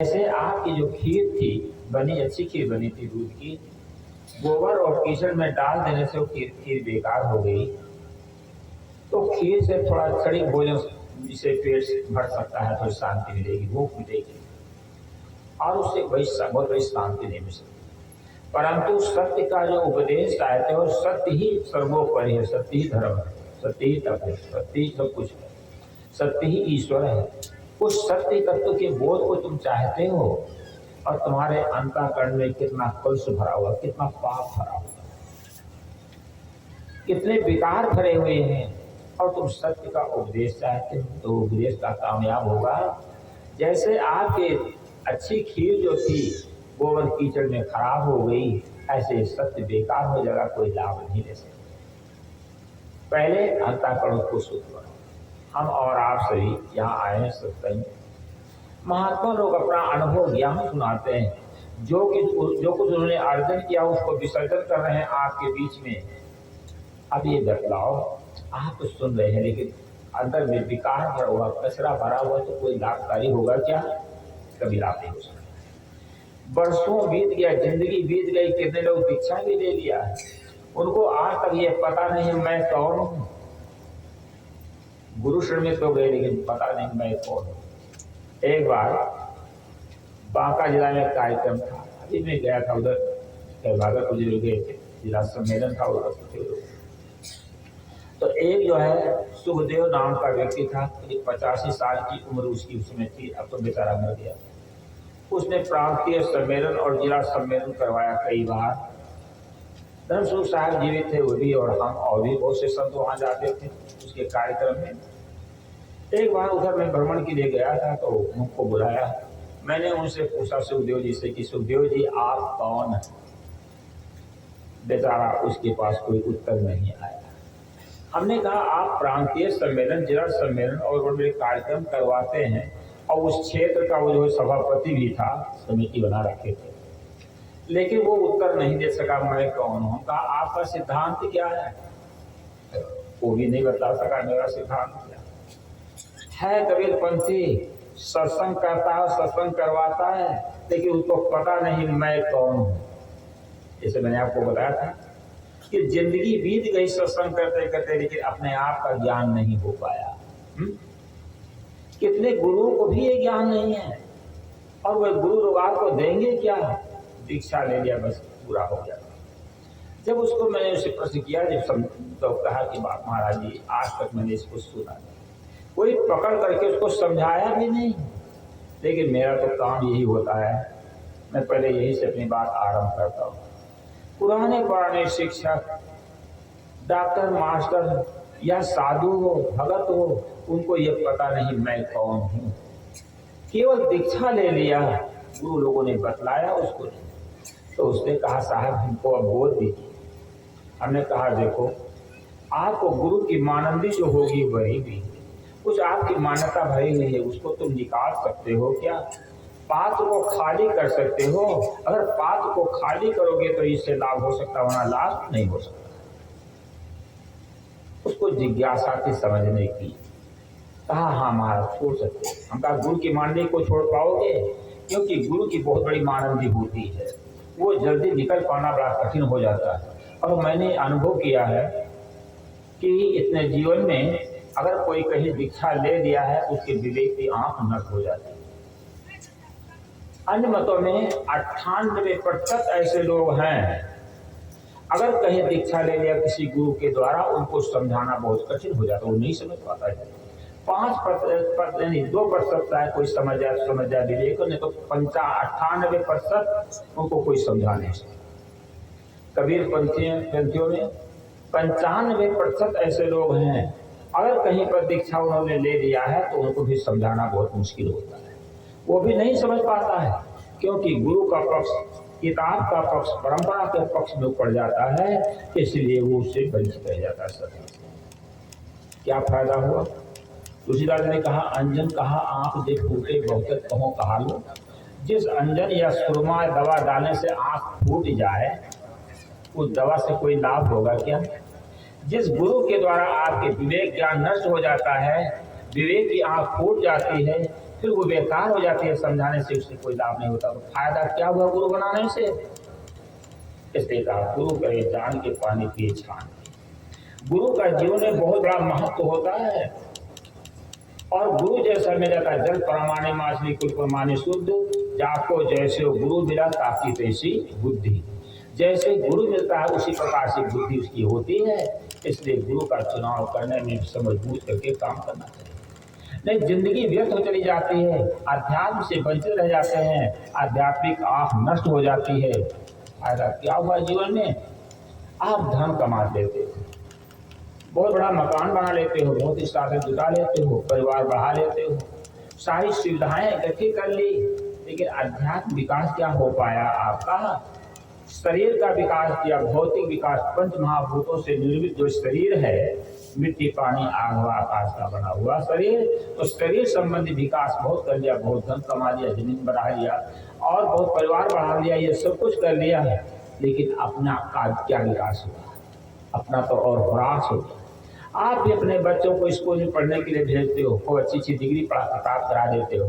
जैसे आपकी जो खीर थी बनी, अच्छी खीर बनी थी दूध की, गोबर और कीचड़ में डाल देने से वो खीर बेकार हो गई। तो खीर से थोड़ा छड़ी भोजन से पेट भर सकता है, थोड़ी शांति मिलेगी, भूख मिलेगी और उससे बहुत बड़ी शांति नहीं मिल सकती। परंतु सत्य का जो उपदेश चाहते हो, सत्य ही सर्वोपरि है, सत्य ही धर्म है, सत्य ही तप है, सत्य ही सब कुछ है, सत्य ही ईश्वर है। उस सत्य तत्व के बोध को तुम चाहते हो और तुम्हारे अंतःकरण में कितना कलुष भरा हुआ, कितना पाप भरा हुआ, कितने विकार भरे हुए हैं, और तुम सत्य का उपदेश चाहते हो तो उपदेश का कामयाब होगा। जैसे आपके अच्छी खीर जो थी गोबर कीचड़ में खराब हो गई, ऐसे सत्य बेकार हो जाएगा, कोई लाभ नहीं ले सकते। पहले अंतःकरण को शुद्ध करो। हम और आप सभी यहाँ आए हैं सत्संग। महात्मा लोग अपना अनुभव ज्ञान सुनाते हैं, जो कुछ उन्होंने अर्जन किया उसको विसर्जन कर रहे हैं आपके बीच में। अब ये बतलाओ, आप तो सुन रहे हैं लेकिन अंदर में विकार भरा हुआ, कचरा भरा हुआ, तो कोई लाभकारी होगा क्या? कभी लाभ नहीं हो सकता। वर्षों बीत गया, जिंदगी बीत गई, कितने लोग दीक्षा भी ले लिया है, उनको आज तक ये पता नहीं मैं कौन हूं। गुरु शरण में तो गए लेकिन पता नहीं मैं कौन हूं। एक बार बांका जिला में कार्यक्रम था, अभी मैं गया था उधर, भागलपुर जिले गए थे, जिला सम्मेलन था उधर। तो एक जो है सुखदेव नाम का व्यक्ति था, 85 साल की उम्र उसकी उसमें थी, अब तो बेचारा मर गया। उसने प्रांतीय सम्मेलन और जिला सम्मेलन करवाया कई बार। धर्मस्वरूप साहब जीवित थे, वो भी और हम और भी बहुत से संत वहां जाते थे उसके कार्यक्रम में। एक बार उधर मैं भ्रमण के लिए गया था, तो उनको बुलाया। मैंने उनसे पूछा सुखदेव जी से कि सुखदेव जी आप कौन हैं? बेचारा उसके पास कोई उत्तर नहीं आया। हमने कहा आप प्रांतीय सम्मेलन, जिला सम्मेलन और बड़े कार्यक्रम करवाते हैं, और उस क्षेत्र का वो जो सभापति भी था, समिति बना रखे थे, लेकिन वो उत्तर नहीं दे सका मैं कौन हूं। कहा आपका सिद्धांत क्या है? वो भी नहीं बता सका मेरा सिद्धांत क्या है। कबीर पंथी सत्संग करता है, सत्संग करवाता है, लेकिन उसको पता नहीं मैं कौन हूं। जैसे मैंने आपको बताया था कि जिंदगी बीत गई सत्संग करते करते, लेकिन अपने आप का ज्ञान नहीं हो पाया। कितने गुरुओं को भी ये ज्ञान नहीं है, और वह गुरु लोग आपको देंगे क्या? दीक्षा ले लिया बस पूरा हो गया। जब उसको मैंने उसे प्रश्न किया, तो कहा कि बाप महाराज जी आज तक मैंने इसको सुना नहीं, कोई पकड़ करके उसको समझाया भी नहीं। लेकिन मेरा तो काम यही होता है, मैं पहले यही से अपनी बात आरंभ करता हूँ। पुराने पुराने शिक्षक, डॉक्टर, मास्टर या साधु हो, भगत हो, उनको ये पता नहीं मैं कौन हूँ। केवल दीक्षा ले लिया, गुरु लोगों ने बतलाया उसको नहीं। तो उसने कहा साहब हमको अब बोध दीजिए। हमने कहा देखो, आपको गुरु की मानंदी जो होगी वही भी, कुछ आपकी मान्यता भरी हुई है, उसको तुम निकाल सकते हो क्या? पात्र को खाली कर सकते हो? अगर पात्र को खाली करोगे तो इससे लाभ हो सकता, वरना लाभ नहीं हो सकता। उसको जिज्ञासा थी समझने की। कहा हाँ महाराज छोड़ सकते। हम कहा गुरु की मानंदी को छोड़ पाओगे? क्योंकि गुरु की बहुत बड़ी मानंदी होती है, वो जल्दी निकल पाना बड़ा कठिन हो जाता है। और मैंने अनुभव किया है कि इतने जीवन में अगर कोई कहीं दीक्षा ले लिया है, उसके विवेक की आंख नष्ट हो जाती है। अन्य मतों में 98% ऐसे लोग हैं, अगर कहीं दीक्षा ले लिया किसी गुरु के द्वारा, उनको समझाना बहुत कठिन हो जाता है, वो नहीं समझ पाता है। 5% 2% है कोई समझ जाए विवेक, नहीं तो 98% उनको कोई समझा नहीं सकता। कबीर पंथियों में 95% ऐसे लोग हैं, अगर कहीं पर दीक्षा उन्होंने ले लिया है तो उनको भी समझाना बहुत मुश्किल होता है, वो भी नहीं समझ पाता है। क्योंकि गुरु का पक्ष, किताब का पक्ष, परंपरा के पक्ष में पड़ जाता है, इसलिए वो उससे वंचित रह जाता है। क्या फायदा हुआ? तुलसीदास ने कहा अंजन कहा आंख देख फूटे, बहुत कहो कहा लो। जिस अंजन या सुरमा दवा डालने से आंख फूट जाए, उस दवा से कोई लाभ होगा क्या? जिस गुरु के द्वारा आपके विवेक ज्ञान नष्ट हो जाता है, विवेक की आंख फूट जाती है, फिर वो बेकार हो जाती है, समझाने से उससे कोई लाभ नहीं होता। तो फायदा क्या हुआ गुरु बनाने से? इसलिए कहा गुरु करे जान के पानी पिए छान के। गुरु का जीवन में बहुत बड़ा महत्व होता है। और गुरु जैसा मिला था जल परमाने माछली कुल परमाने शुद्ध, जाको जैसे हो गुरु मिला ताकि तैसी बुद्धि। जैसे गुरु मिलता है उसी प्रकार से बुद्धि उसकी होती है। इसलिए गुरु का चुनाव करने में समझ बूझ करके काम करना चाहिए। नहीं जिंदगी व्यर्थ हो चली जाती है, अध्यात्म से वंचित रह जाते हैं, आध्यात्मिक आंख नष्ट हो जाती है। फायदा क्या हुआ जीवन में? आप धन कमा लेते हो, बहुत बड़ा मकान बना लेते हो, बहुत ही साधन जुटा लेते हो, परिवार बढ़ा लेते हो, सारी सुविधाएं इकट्ठी कर ली, लेकिन अध्यात्म विकास क्या हो पाया आपका? शरीर का विकास किया, भौतिक विकास। पंच महाभूतों से निर्मित जो शरीर है, मिट्टी पानी आग हवा आकाश का बना हुआ शरीर, तो शरीर संबंधी विकास बहुत कर लिया, बहुत धन कमा लिया, जमीन बढ़ा लिया और बहुत परिवार बढ़ा लिया, ये सब कुछ कर लिया है, लेकिन अपना का क्या विकास हुआ? अपना तो और ह्रास हो गया। आप भी अपने बच्चों को स्कूल में पढ़ने के लिए भेजते हो, खूब अच्छी अच्छी डिग्री प्राप्त करा देते हो,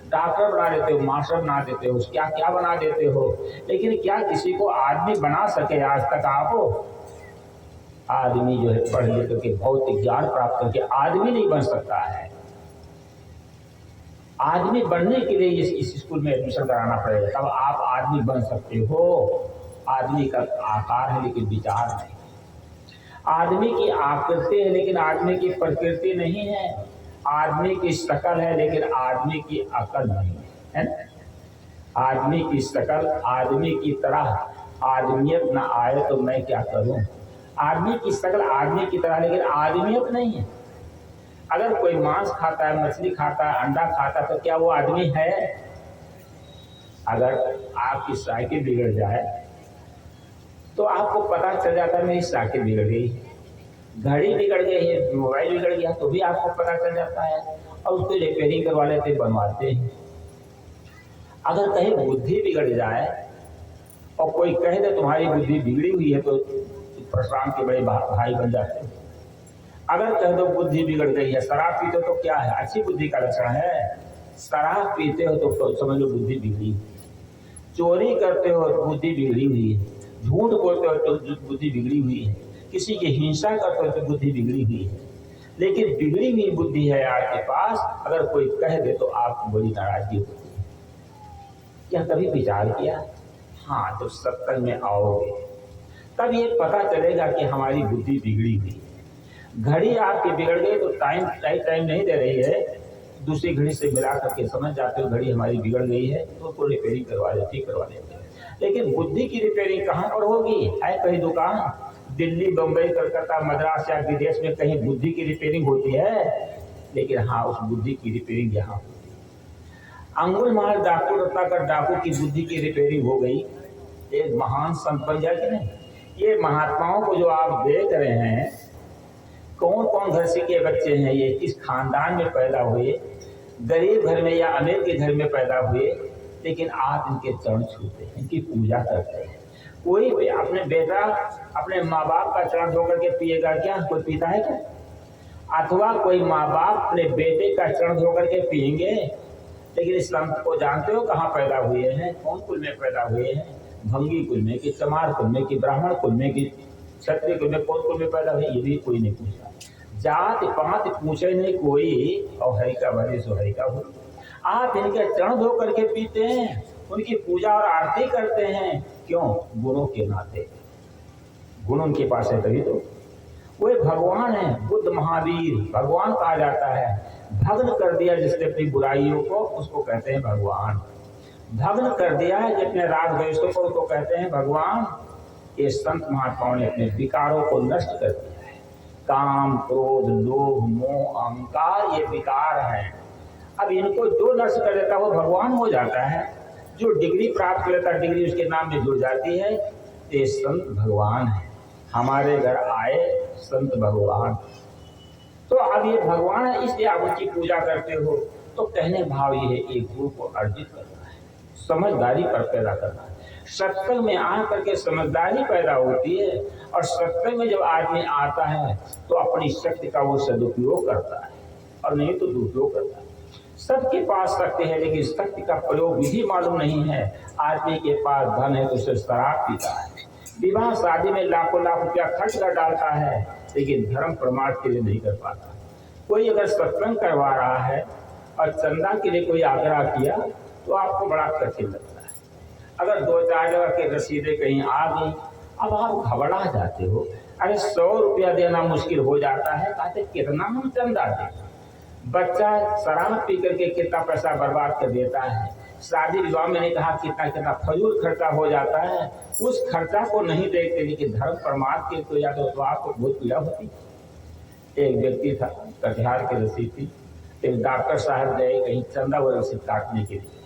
डॉक्टर बना देते हो, मास्टर बना देते हो, क्या क्या बना देते हो, लेकिन क्या किसी को आदमी बना सके आज तक आप? आदमी जो है पढ़ लिख करके भौतिक ज्ञान प्राप्त करके आदमी नहीं बन सकता है। आदमी बनने के लिए इस स्कूल में एडमिशन कराना पड़ेगा, तब आप आदमी बन सकते हो। आदमी का आकार है लेकिन विचार नहीं, आदमी की आकृति है लेकिन आदमी की प्रकृति नहीं है, आदमी की शकल है लेकिन आदमी की अकल नहीं है ना? आदमी की शकल आदमी की तरह आदमियत न आए तो मैं क्या करूं? आदमी की शकल आदमी की तरह लेकिन आदमियत नहीं है। अगर कोई मांस खाता है, मछली खाता है, अंडा खाता है, तो क्या वो आदमी है? अगर आपकी साइकिल बिगड़ जाए तो आपको पता चल जाता है मेरी साइकिल बिगड़ गई, घड़ी बिगड़ गई है, मोबाइल बिगड़ गया, तो भी आपको पता चल जाता है और उसको रिपेयरिंग करवा लेते, बनवाते हैं। अगर कहीं बुद्धि बिगड़ जाए और कोई कह दे तुम्हारी बुद्धि बिगड़ी हुई है, तो परशुराम के बड़े भाई बन जाते हैं। अगर कह दो बुद्धि बिगड़ गई है, शराब पीते हो तो क्या है? अच्छी बुद्धि का लक्षण है। शराब पीते हो तो समझ लो बुद्धि बिगड़ी, चोरी करते हो बुद्धि बिगड़ी हुई है, झूठ बोलते हो तो बुद्धि बिगड़ी हुई है, किसी की हिंसा करते हो तो बुद्धि बिगड़ी हुई है। लेकिन बिगड़ी हुई बुद्धि है आपके पास, अगर कोई कह दे तो आपको बड़ी नाराजगी होती है। क्या कभी विचार किया? हाँ, जब सत्संग में आओगे तब ये पता चलेगा कि हमारी बुद्धि बिगड़ी हुई है। घड़ी आपकी बिगड़ गई तो टाइम नहीं दे रही है, दूसरी घड़ी से मिला करके समझ जाते हो घड़ी हमारी बिगड़ गई है, तो उसको रिपेयरिंग करवा दे, ठीक करवा देते हैं। लेकिन बुद्धि की रिपेयरिंग कहाँ पर होगी? है कहीं दुकान? दिल्ली, बंबई, कलकत्ता, मद्रास या विदेश में कहीं बुद्धि की रिपेयरिंग होती है? लेकिन हाँ, उस बुद्धि की रिपेयरिंग यहाँ होती है। अंगुल मार डाकू रत्नाकर डाकू की बुद्धि की रिपेयरिंग हो गई, एक महान संत बन जाए कि नहीं? ये महात्माओं को जो आप देख रहे हैं, कौन कौन घर से के बच्चे हैं, ये किस खानदान में पैदा हुए, गरीब घर में या अमीर के घर में पैदा हुए, लेकिन आप इनके चरण छूते हैं, इनकी पूजा करते हैं। कोई भी अपने बेटा अपने माँ बाप का चरण धो करके पिएगा क्या? कोई पीता है क्या? अथवा कोई माँ बाप अपने बेटे का चरण धो करके पिएंगे? लेकिन इस संत को जानते हो कहाँ पैदा हुए हैं, कौन कुल में पैदा हुए हैं? भंगी कुल में, कि चमार कुल में, कि ब्राह्मण कुल में, कि क्षत्रिय कुल में, कौन कुल में पैदा हुए? ये भी कोई नहीं पूछा। जात पात पूछे नहीं कोई, और हरि का भले सो हरि का हो। आप इनके चरण धो करके पीते हैं, उनकी पूजा और आरती करते हैं, क्यों? गुणों के नाते। गुण उनके पास है तभी तो। वो भगवान है, बुद्ध महावीर भगवान कहा जाता है। भग्न कर दिया जिसने अपनी बुराइयों को, उसको कहते हैं भगवान। भग्न कर दिया है जिसने राग द्वेषों को, उसको कहते हैं भगवान। ये संत महात्माओं ने अपने विकारों को नष्ट कर दिया है। काम, क्रोध, लोभ, मोह, अहंकार, ये विकार हैं। अब इनको जो नष्ट कर देता है वो भगवान हो जाता है। जो डिग्री प्राप्त कर लेता है, डिग्री उसके नाम में जुड़ जाती है। ये संत भगवान है। हमारे घर आए संत भगवान, तो अब ये भगवान है, इसलिए आप उनकी पूजा करते हो। तो कहने भाव ये है, एक गुरु को अर्जित करना है, समझदारी पर पैदा करना है। सत्संग में आ करके समझदारी पैदा होती है, और सत्संग में जब आदमी आता है तो अपनी शक्ति का वो सदुपयोग करता है, और नहीं तो दुरुपयोग करता है। सबके पास शक्ति है, लेकिन शक्ति का प्रयोग विधि मालूम नहीं है। आदमी के पास धन है तो उसे शराब पीता है, विवाह शादी में लाखों लाख रुपया खर्च कर डालता है, लेकिन धर्म प्रमाण के लिए नहीं कर पाता। कोई अगर सत्संग करवा रहा है और चंदा के लिए कोई आग्रह किया तो आपको बड़ा कठिन लगता है। अगर 2-4 जगह के रसीदें कहीं आ गई, अब आप घबरा जाते हो। अरे 100 रुपया देना मुश्किल हो जाता है, कहते कितना हम चंदा दें। बच्चा शराब पी करके कितना पैसा बर्बाद कर देता है। शादी विवाह में नहीं कहा कितना कितना फजूल खर्चा हो जाता है। उस खर्चा को नहीं देखते, लेकिन धर्म प्रमाण के तो या तो आपको बहुत पीड़ा होती। एक व्यक्ति था, कटिहार की रसीद थी, एक डॉक्टर साहब गए कहीं चंदा वो रसीद काटने के लिए।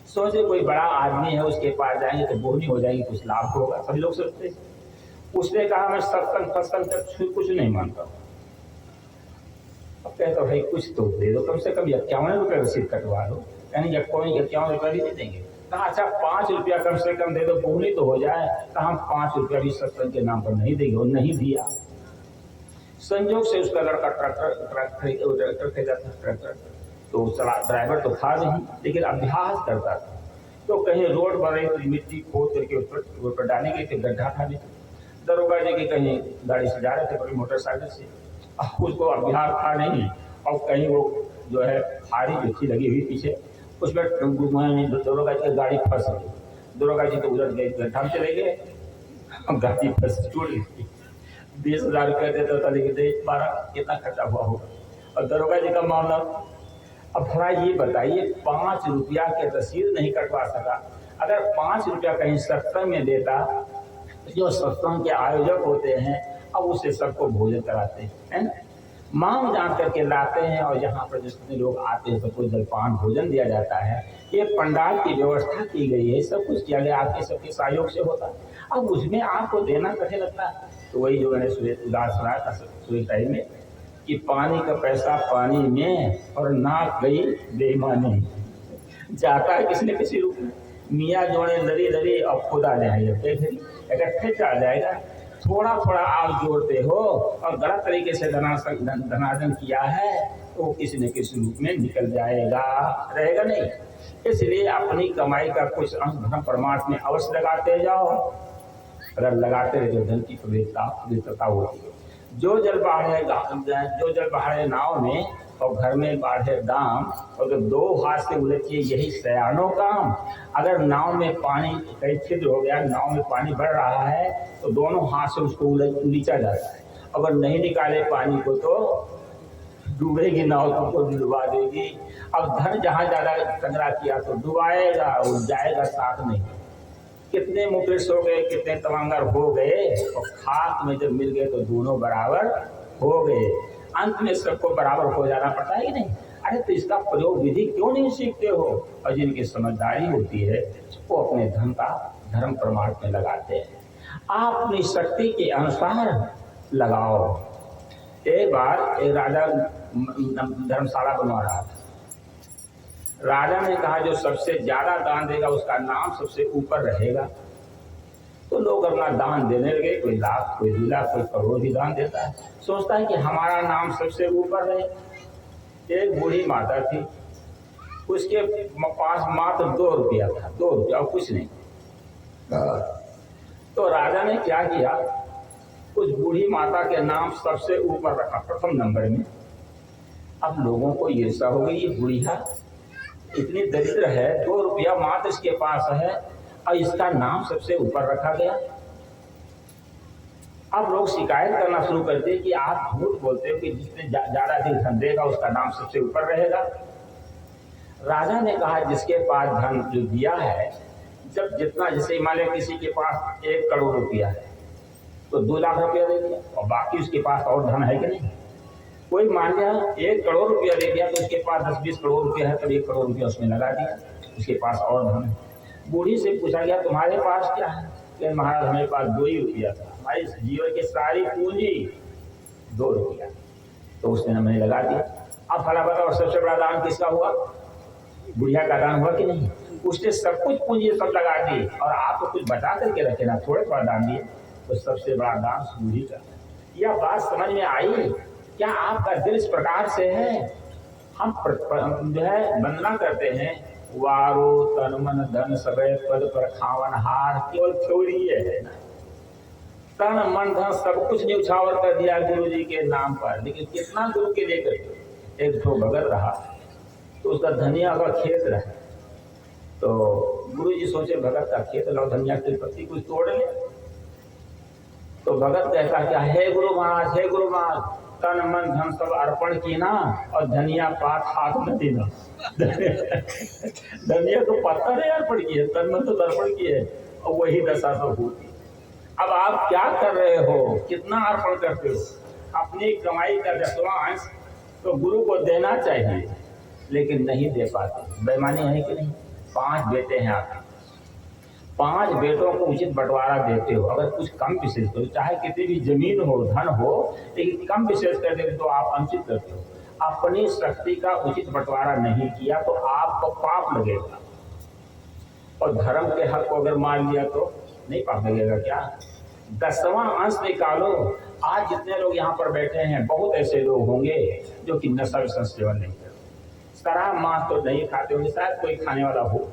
सोचे कोई बड़ा आदमी है, उसके पास जाएंगे तो बोहनी हो जाएगी, कुछ लाभ होगा, सभी लोग सोचते। उसने कहा मैं सत्संग फत्संग तक कुछ नहीं मानता। अब कहता भाई कुछ तो दे दो, कम से कम 51 रुपये रसीद कटवा लो। यानी कोई 51 रुपया भी नहीं देंगे। कहा अच्छा 5 रुपया कम से कम दे दो, बोहनी तो हो जाए। कहा हम 5 रुपया भी सत्संग के नाम पर नहीं देंगे, और नहीं दिया। संयोग से उसका लड़का ट्रैक्टर खरीदा था, ट्रैक्टर तो चला, ड्राइवर तो था नहीं, लेकिन अभ्यास करता था। तो कहीं रोड बन रही तो मिट्टी खोद करके उस पर डालने गए थे, गड्ढा था भी। दरोगा जी की कहीं गाड़ी से जा रहे थे, बड़ी मोटरसाइकिल से, उसको अभ्यास था नहीं, और कहीं वो जो है हारी जो लगी हुई पीछे, उसमें दरोगा जी की गाड़ी फंस गई। दरोगा जी तो उधर गए, गड्ढा में चले गए, गाड़ी फंस टूट गई। 20,000 रुपया देता था, लेकिन 12 कितना खर्चा हुआ होगा। और दरोगा जी का मामला, अब थोड़ा ये बताइए, 5 रुपया के रसीद नहीं कटवा सका। अगर 5 रुपया कहीं सत्संग में देता, जो सत्संग के आयोजक होते हैं, अब उससे सबको भोजन कराते हैं ना, मांग जान करके लाते हैं, और यहाँ पर जितने लोग आते हैं सबको जलपान भोजन दिया जाता है। ये पंडाल की व्यवस्था की गई है, सब कुछ किया गया आपके सबके सहयोग से होता है। अब उसमें आपको देना कठिन लगता है। तो वही जो मैंने उदास सुनाया था सुबह टाइम में, कि पानी का पैसा पानी में और नाक गई बेईमानी। जाता है किसी न किसी रूप में, मियाँ जोड़े लड़ी लड़ी और खुदा जाएगा, इकट्ठे चल जाएगा। थोड़ा थोड़ा आप जोड़ते हो और गलत तरीके से धनार्जन किया है तो किसी न किसी रूप में निकल जाएगा, रहेगा नहीं। इसलिए अपनी कमाई का कुछ अंश धर्म परमार्थ में अवश्य लगाते जाओ। अगर लगाते रहे तो धन की पवित्रता होती है। जो जल बाढ़े नाव में और घर में बाढ़े दाम, और तो 2 हाथ से उलझिए यही सयानों काम। अगर नाव में पानी कहीं छिद्र हो गया, नाव में पानी बढ़ रहा है, तो दोनों हाथ से उसको उलीचा जाता है। अगर नहीं निकाले पानी को तो डूबेगी नाव, तुमको डुबा देगी। अब धन जहाँ ज़्यादा संग्रह किया तो डुबाएगा, उड़ जाएगा, साथ नहीं। कितने मुकेश हो गए, कितने तवांगर हो गए, और खाक में जब मिल गए तो दोनों बराबर हो गए। अंत में सबको बराबर हो जाना पड़ता है कि नहीं। अरे तो इसका प्रयोग विधि क्यों नहीं सीखते हो। और जिनकी समझदारी होती है वो अपने धन का धर्म प्रमाण में लगाते हैं। आप अपनी शक्ति के अनुसार लगाओ। एक बार एक राजा धर्मशाला बनवा रहा था। राजा ने कहा जो सबसे ज्यादा दान देगा उसका नाम सबसे ऊपर रहेगा। तो लोग अपना दान देने लगे, कोई लाख, कोई 2 लाख, कोई करोड़ भी दान देता है। सोचता है कि हमारा नाम सबसे ऊपर रहे। एक बूढ़ी माता थी, उसके पास मात्र 2 रुपया था, 2 रुपया और कुछ नहीं। तो राजा ने क्या किया, उस बूढ़ी माता के नाम सबसे ऊपर रखा, प्रथम नंबर में। अब लोगों को ईर्ष्या हो गई, ये बुढ़िया इतनी दरिद्र है, 2 रुपया मात्र इसके पास है और इसका नाम सबसे ऊपर रखा गया। अब लोग शिकायत करना शुरू करते कि आप झूठ बोलते हो कि जिसने ज्यादा अधिक धन देगा उसका नाम सबसे ऊपर रहेगा। राजा ने कहा जिसके पास धन जो दिया है, जब जितना, जैसे मान लिया किसी के पास 1 करोड़ रुपया है तो 2 लाख रुपया दे दिया, और बाकी उसके पास और धन है कि नहीं। कोई मान लिया 1 करोड़ रुपया दे दिया तो उसके पास 10-20 करोड़ रुपया है, तब 1 करोड़ रुपया उसमें लगा दिया, उसके पास और धन है। बूढ़ी से पूछा गया तुम्हारे पास क्या है, कि महाराज हमारे पास 2 ही रुपया था, हमारे जीवन की सारी पूंजी 2 रुपया, तो उसने हमें लगा दिया। अब फला बताओ सबसे बड़ा दान किसका हुआ, बुढ़िया का दान हुआ कि नहीं। उसने सब कुछ पूंजी सब लगा दी और आपको कुछ बचा करके रखे ना, थोड़े थोड़ा दान दिए, तो सबसे बड़ा दान बूढ़ी का। यह बात समझ में आई क्या? आपका दिल इस प्रकार से है हम जो है वंदना करते हैं, वारो तन मन धन सबे पद पर खावन हार, केवल थ्योरी ये है ना, तन मन धन सब कुछ न्यौछावर कर दिया गुरु जी के नाम पर, लेकिन कितना गुरु के लेकर। एक तो भगत रहा तो उसका धनिया का खेत रहा, तो गुरु जी सोचे भगत का खेत लो, धनिया की पत्ती कुछ तोड़ ले। तो भगत कहता क्या, हे गुरु महाराज, हे गुरु महाराज, तन मन धन सब अर्पण की ना, और धनिया पात हाथ न देना। धनिया तो पत्थर है अर्पण की है, तन मन तो अर्पण की है, और वही दशा तो होती। अब आप क्या कर रहे हो, कितना अर्पण करते हो? अपनी कमाई का 10वां अंश तो गुरु को देना चाहिए, लेकिन नहीं दे पाते। बेईमानी है कि नहीं? 5 बेटे हैं आपके, 5 बेटों को उचित बंटवारा देते हो, अगर कुछ कम विशेष करो, चाहे कितनी भी जमीन हो, धन हो, लेकिन कम विशेष कर देते तो आप वंचित करते हो। अपनी शक्ति का उचित बंटवारा नहीं किया तो आपको पाप लगेगा, और धर्म के हक को अगर मान लिया तो नहीं पाप लगेगा क्या? 10वां अंश निकालो। आज जितने लोग यहाँ पर बैठे हैं, बहुत ऐसे लोग होंगे जो कि नशा विषय सेवन नहीं करते, शराब मांस तो नहीं खाते होंगे, शायद कोई खाने वाला हो।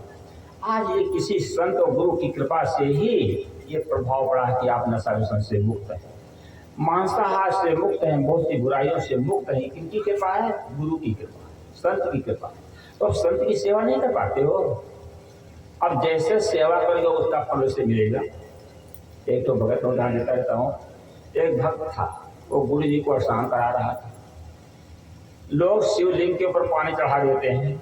आज ये किसी संत और गुरु की कृपा से ही ये प्रभाव पड़ा कि आप नशा व्यसन से मुक्त हैं, मांसाहार से मुक्त हैं, बहुत सी बुराइयों से मुक्त हैं। किनकी कृपा है? गुरु की कृपा, संत की कृपा। तो अब संत की सेवा नहीं कर पाते हो, अब जैसे सेवा करोगे उसका फल उससे मिलेगा। एक तो भगत को ध्यान देता रहता हूँ, एक भक्त था, वो गुरु जी को स्नान करा रहा था। लोग शिवलिंग के ऊपर पानी चढ़ा देते हैं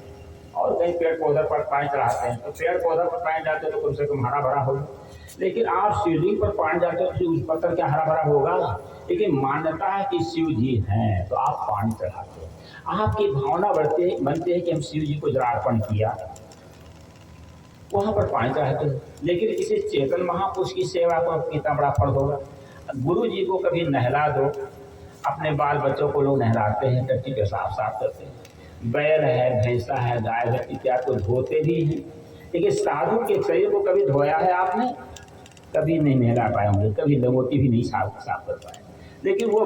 और कहीं पेड़ पौधे पर पानी चढ़ाते हैं, तो पेड़ पौधे पर पानी डालते तो कम से कम हरा भरा होगा, लेकिन आप शिवलिंग पर पानी डालते हो तो उस पत्थर क्या हरा भरा होगा? लेकिन मान्यता है कि शिव जी हैं तो आप पानी चढ़ाते हो, आपकी भावना बनती है कि हम शिव जी को जरा अर्पण किया, वहां पर पानी चढ़ाते हो। लेकिन किसी चेतन महापुरुष की सेवा को कितना बड़ा फल होगा। गुरु जी को कभी नहला दो, अपने बाल बच्चों को लोग नहलाते हैं, टट्टी पे साफ साफ करते हैं, बैल है, भैंसा है, गाय है इत्यादि को धोते भी हैं, लेकिन साधु के शरीर को कभी धोया है आपने? कभी नहीं नहला पाए होंगे, कभी लंगोटी भी नहीं साफ कर पाए, लेकिन वो